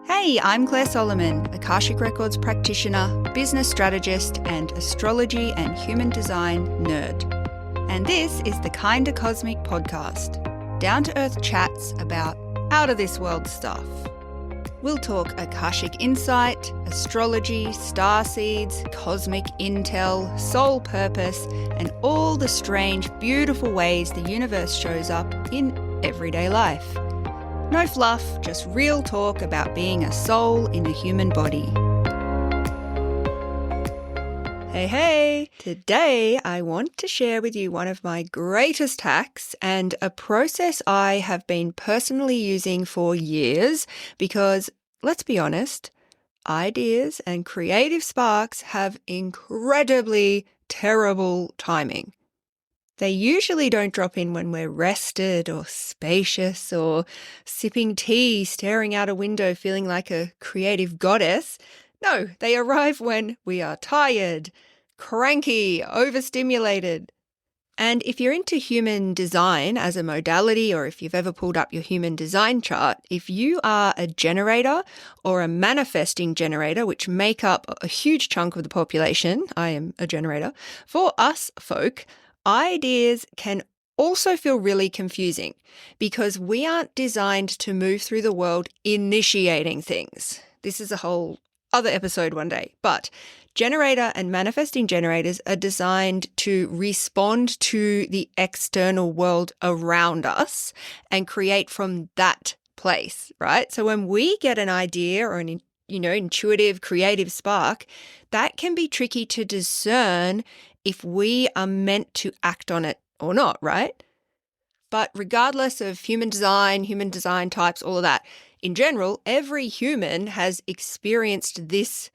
Hey, I'm Claire Solomon, Akashic Records practitioner, business strategist, and astrology and human design nerd. And this is the Kinda Cosmic podcast, down-to-earth chats about out-of-this-world stuff. We'll talk Akashic insight, astrology, star seeds, cosmic intel, soul purpose, and all the strange, beautiful ways the universe shows up in everyday life. No fluff, just real talk about being a soul in a human body. Hey! Today I want to share with you one of my greatest hacks and a process I have been personally using for years because, let's be honest, ideas and creative sparks have incredibly terrible timing. They usually don't drop in when we're rested or spacious or sipping tea, staring out a window, feeling like a creative goddess. No, they arrive when we are tired, cranky, overstimulated. And if you're into human design as a modality, or if you've ever pulled up your human design chart, if you are a generator or a manifesting generator, which make up a huge chunk of the population, I am a generator, for us folk, ideas can also feel really confusing because we aren't designed to move through the world initiating things. This is a whole other episode one day, but generator and manifesting generators are designed to respond to the external world around us and create from that place, right? So when we get an idea or an intuitive, creative spark, that can be tricky to discern if we are meant to act on it or not, right? But regardless of human design types, all of that, in general, every human has experienced this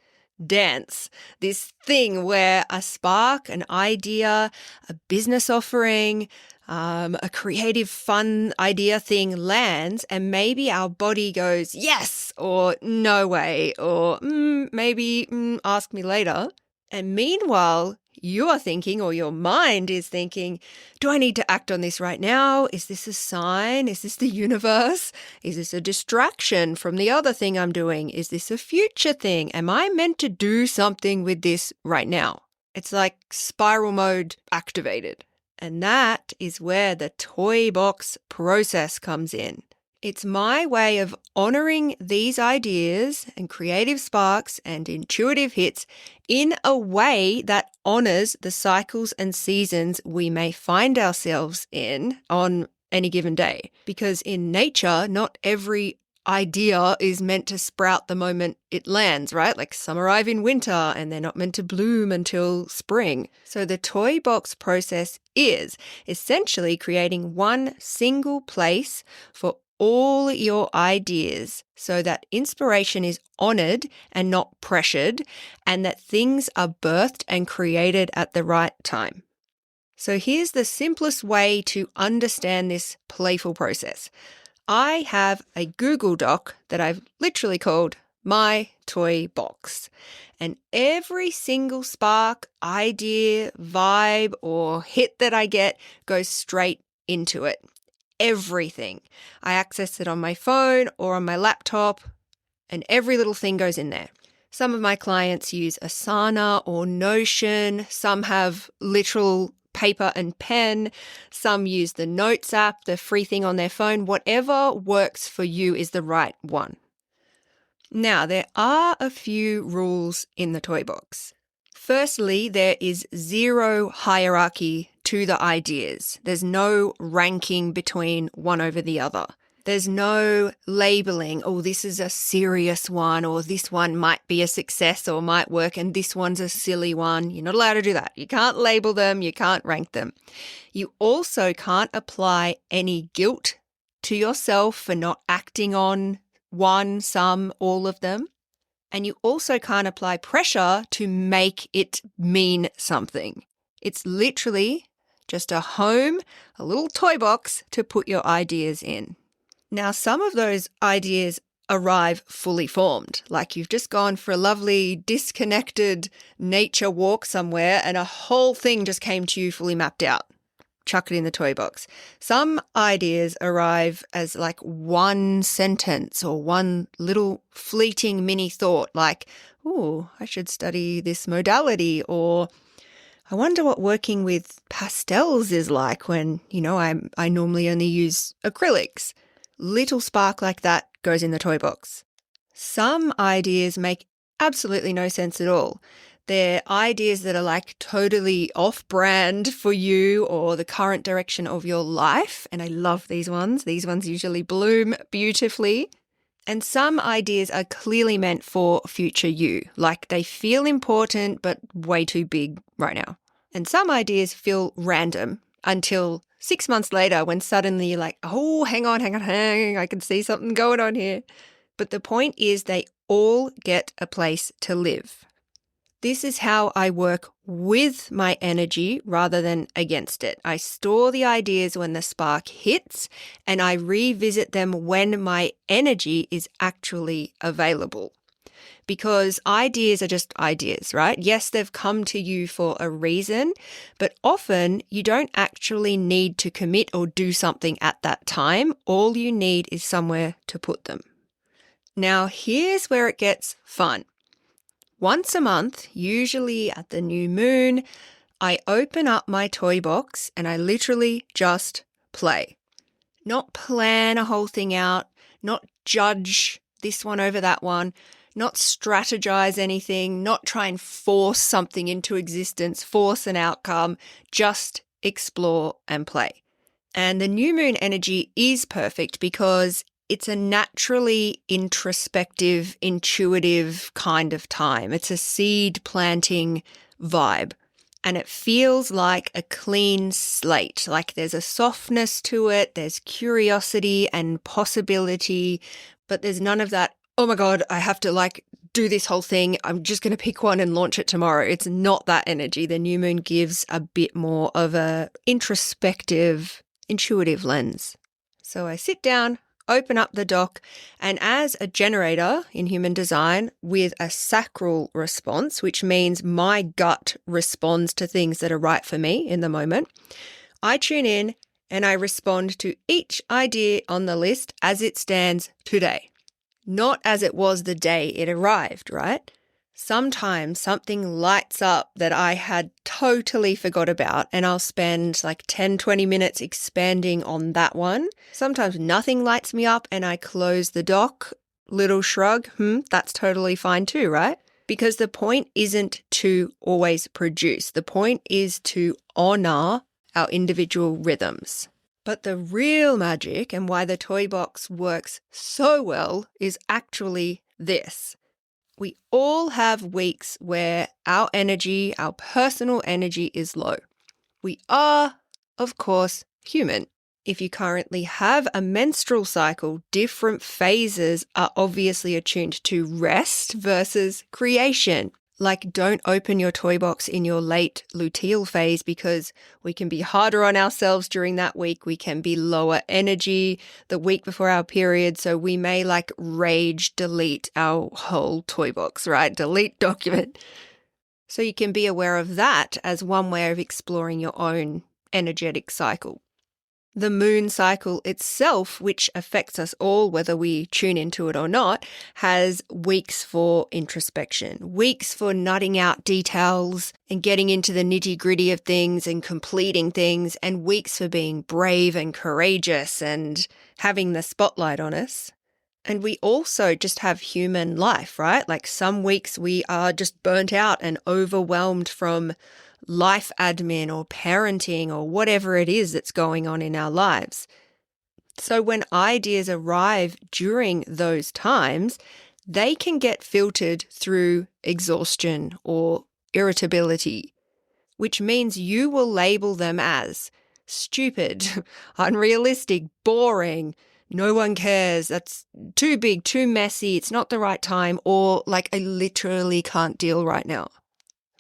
dance, this thing where a spark, an idea, a business offering, a creative, fun idea thing lands, and maybe our body goes, yes, or no way, or maybe ask me later. And meanwhile, you are thinking, or your mind is thinking, do I need to act on this right now? Is this a sign? Is this the universe? Is this a distraction from the other thing I'm doing? Is this a future thing? Am I meant to do something with this right now? It's like spiral mode activated. And that is where the toy box process comes in. It's my way of honoring these ideas and creative sparks and intuitive hits in a way that honors the cycles and seasons we may find ourselves in on any given day. Because in nature, not every idea is meant to sprout the moment it lands, right? Like some arrive in winter and they're not meant to bloom until spring. So the toy box process is essentially creating one single place for all your ideas so that inspiration is honored and not pressured, and that things are birthed and created at the right time. So here's the simplest way to understand this playful process. I have a Google Doc that I've literally called My Toy Box. And every single spark, idea, vibe, or hit that I get goes straight into it. Everything. I access it on my phone or on my laptop, and every little thing goes in there. Some of my clients use Asana or Notion. Some have literal paper and pen. Some use the Notes app, the free thing on their phone. Whatever works for you is the right one. Now, there are a few rules in the toy box. Firstly, there is zero hierarchy to the ideas. There's no ranking between one over the other. There's no labeling, oh, this is a serious one, or this one might be a success or might work, and this one's a silly one. You're not allowed to do that. You can't label them. You can't rank them. You also can't apply any guilt to yourself for not acting on one, some, all of them. And you also can't apply pressure to make it mean something. It's literally just a home, a little toy box to put your ideas in. Now, some of those ideas arrive fully formed, like you've just gone for a lovely disconnected nature walk somewhere and a whole thing just came to you fully mapped out. chuck it in the toy box. Some ideas arrive as like one sentence or one little fleeting mini thought like, oh, I should study this modality, or I wonder what working with pastels is like when, I normally only use acrylics. Little spark like that goes in the toy box. Some ideas make absolutely no sense at all. They're ideas that are like totally off-brand for you or the current direction of your life. And I love these ones. These ones usually bloom beautifully. And some ideas are clearly meant for future you, like they feel important but way too big right now. And some ideas feel random until 6 months later when suddenly you're like, oh, hang on, I can see something going on here. But the point is they all get a place to live. This is how I work with my energy rather than against it. I store the ideas when the spark hits and I revisit them when my energy is actually available. Because ideas are just ideas, right? Yes, they've come to you for a reason, but often you don't actually need to commit or do something at that time. All you need is somewhere to put them. Now, here's where it gets fun. Once a month, usually at the new moon, I open up my toy box and I literally just play. Not plan a whole thing out, not judge this one over that one, not strategize anything, not try and force something into existence, force an outcome, just explore and play. And the new moon energy is perfect because it's a naturally introspective, intuitive kind of time. It's a seed planting vibe. And it feels like a clean slate, like there's a softness to it, there's curiosity and possibility, but there's none of that, oh my God, I have to do this whole thing. I'm just going to pick one and launch it tomorrow. It's not that energy. The new moon gives a bit more of a introspective, intuitive lens. So I sit down, open up the dock, and as a generator in human design with a sacral response, which means my gut responds to things that are right for me in the moment, I tune in and I respond to each idea on the list as it stands today. Not as it was the day it arrived, right? Sometimes something lights up that I had totally forgot about and I'll spend 10, 20 minutes expanding on that one. Sometimes nothing lights me up and I close the dock, little shrug, that's totally fine too, right? Because the point isn't to always produce. The point is to honor our individual rhythms. But the real magic and why the toy box works so well is actually this. We all have weeks where our energy, our personal energy is low. We are, of course, human. If you currently have a menstrual cycle, different phases are obviously attuned to rest versus creation. Don't open your toy box in your late luteal phase because we can be harder on ourselves during that week. We can be lower energy the week before our period. So we may rage delete our whole toy box, right? Delete document. So you can be aware of that as one way of exploring your own energetic cycle. The moon cycle itself, which affects us all, whether we tune into it or not, has weeks for introspection, weeks for nutting out details and getting into the nitty-gritty of things and completing things, and weeks for being brave and courageous and having the spotlight on us. And we also just have human life, right? Some weeks we are just burnt out and overwhelmed from life admin or parenting or whatever it is that's going on in our lives. So when ideas arrive during those times, they can get filtered through exhaustion or irritability, which means you will label them as stupid, unrealistic, boring, no one cares, that's too big, too messy, it's not the right time, or I literally can't deal right now.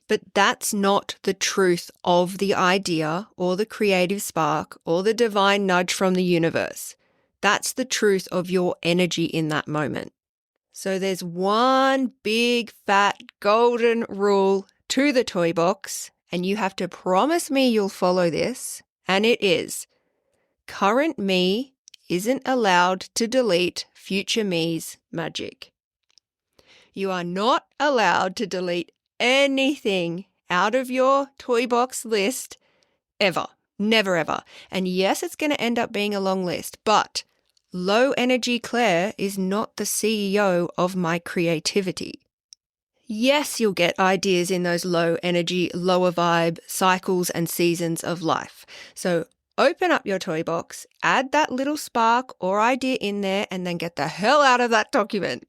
But that's not the truth of the idea or the creative spark or the divine nudge from the universe. That's the truth of your energy in that moment. So there's one big fat golden rule to the toy box, and you have to promise me you'll follow this. and it is: current me isn't allowed to delete future me's magic. You are not allowed to delete anything out of your toy box list ever. Never ever. And yes, it's going to end up being a long list, but low energy Claire is not the CEO of my creativity. Yes, you'll get ideas in those low energy, lower vibe cycles and seasons of life. So open up your toy box, add that little spark or idea in there, and then get the hell out of that document.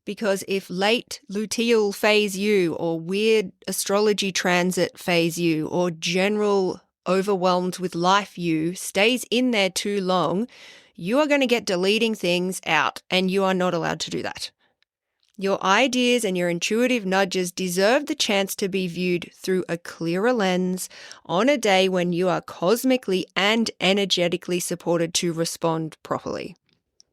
Because if late luteal phase you, or weird astrology transit phase you, or general overwhelmed with life you stays in there too long, you are going to get deleting things out, and you are not allowed to do that. Your ideas and your intuitive nudges deserve the chance to be viewed through a clearer lens on a day when you are cosmically and energetically supported to respond properly.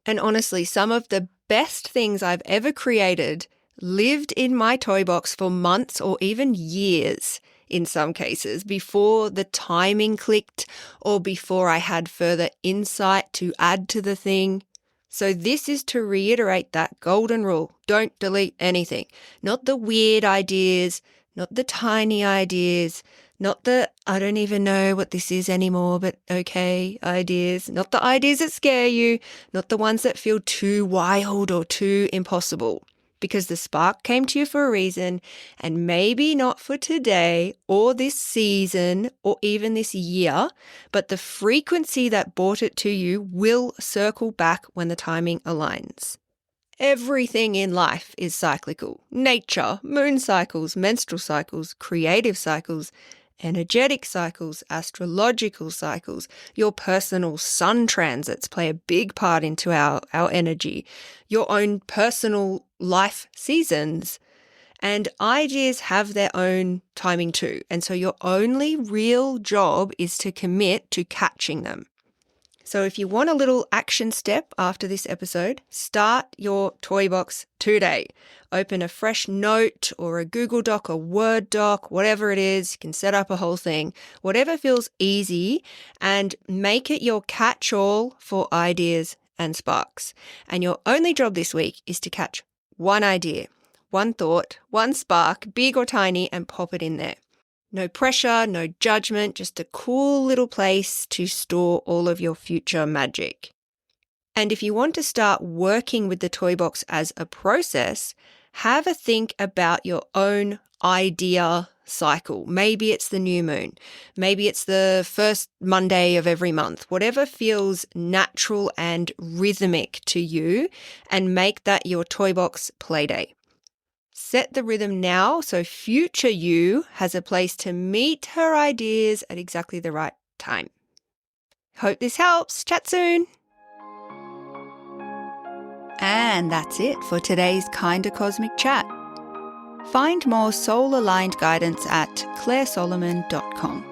And honestly, some of the best things I've ever created lived in my toy box for months or even years in some cases before the timing clicked or before I had further insight to add to the thing. So this is to reiterate that golden rule: don't delete anything. Not the weird ideas, not the tiny ideas, not the I don't even know what this is anymore, but okay ideas, not the ideas that scare you, not the ones that feel too wild or too impossible. Because the spark came to you for a reason, and maybe not for today or this season or even this year, but the frequency that brought it to you will circle back when the timing aligns. Everything in life is cyclical. Nature, moon cycles, menstrual cycles, creative cycles, energetic cycles, astrological cycles. Your personal sun transits play a big part into our energy. Your own personal life seasons. And ideas have their own timing too. And so your only real job is to commit to catching them. So if you want a little action step after this episode, start your toy box today. Open a fresh note or a Google Doc or Word doc, whatever it is. You can set up a whole thing, whatever feels easy, and make it your catch-all for ideas and sparks. And your only job this week is to catch one idea, one thought, one spark, big or tiny, and pop it in there. No pressure, no judgment, just a cool little place to store all of your future magic. And if you want to start working with the toy box as a process, have a think about your own idea cycle. Maybe it's the new moon. Maybe it's the first Monday of every month. Whatever feels natural and rhythmic to you, and make that your toy box play day. Set the rhythm now so future you has a place to meet her ideas at exactly the right time. Hope this helps. Chat soon. And that's it for today's Kinda Cosmic Chat. Find more soul-aligned guidance at clairesolomon.com.